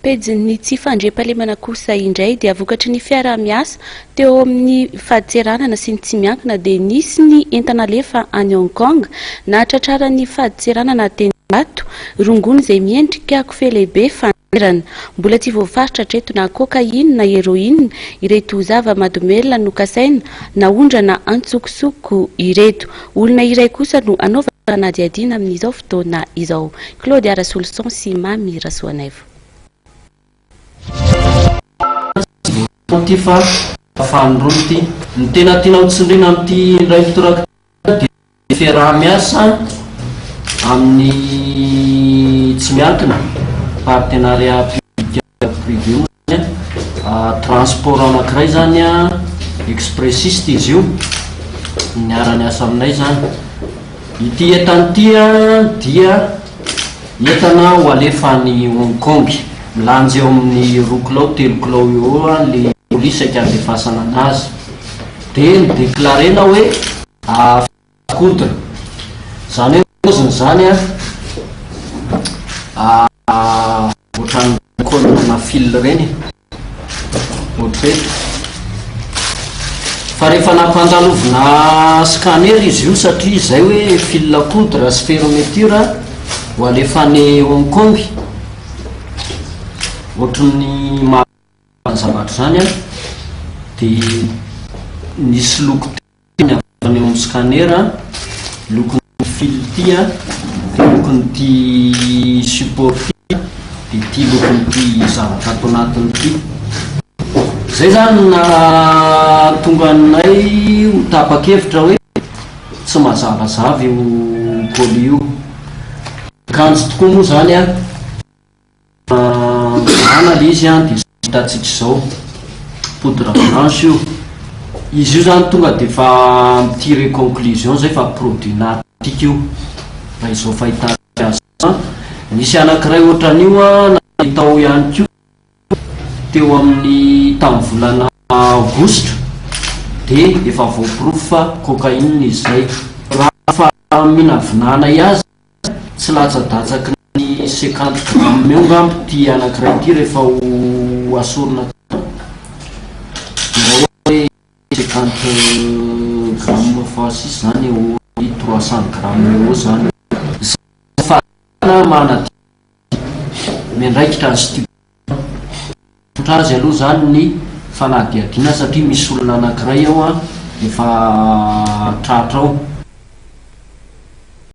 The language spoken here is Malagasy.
pejin'ny tsy fandriam-pahalemana kosa indray dia vokatry ny fiara-miasa teo amin'ny faditseranana sy ny tsy miankina dia nisy ny entana lefa any Hong Kong na tratraran'ny faditseranana teny Bato rongony izay miendrika kofehy lehibe fanirana. Mbola tsy voafaritra treto na cocaïne na héroïne ireto zava-mahadomelina no kasaina na ondrana antsokosoko ireto. Olona iray kosa no anaovana nadiadiana amin'izao fotoana izao. Claude Arasolson sy Mami Rasoanaivo. Fa fandronty ny tena tiana hotsindrina amin'ity indray mitoraka dia fiaraha-miasa amin'ny tsy miankina partenariat privé transport anankiray zany expressiste izy io niara-ny asa aminay zany. Ity entany dia entana ho alefany Hong Kong, milanja eo amin'ny 2 kilao 3 kilao eo le polisy akadefasana anazy dia nideklarena hoe foudre zany hoe zany ohatrany kolona fil reny ohatra fa rehefa nampandalovina scanner izy io satria izay hoe fil poudre sy fermeture ho alefany Hong Kong ohatrany zavatra zany dia nisy loko teny avy eo amin'ny scanner lokon'ny fil ty lokon'ity support ty dia ty lokon'ity zavatra ato anatiny ty. Zay zany na tonga anay ho tapa-kevitra hoe tsy mazavazava io colis io. Kanjo tokoa moa zany ana le izy dia hitatsika izao poudre blanche io. Izy io zany tonga dia fa mitire conclusion zay fa produit natika io raha izao fahitana azy. Nisy anankiray ohatran'io natao ihany koa teo amin'ny tamin'ny volana aogositra dia efa voaporofo fa cocaïne izy zay. Raha fa minavinana azy tsy latsa-datsaky ny 50 grammes eo ngambo ty anankiray ty rehefa ho asorina hoe 50 grammes fois 6 zany eo 300 grammes eo zany. Fa mana mendraikitra azy ty azy aloha zany ny fanadiadiana satria misy olona anankiray ao efa tratra ao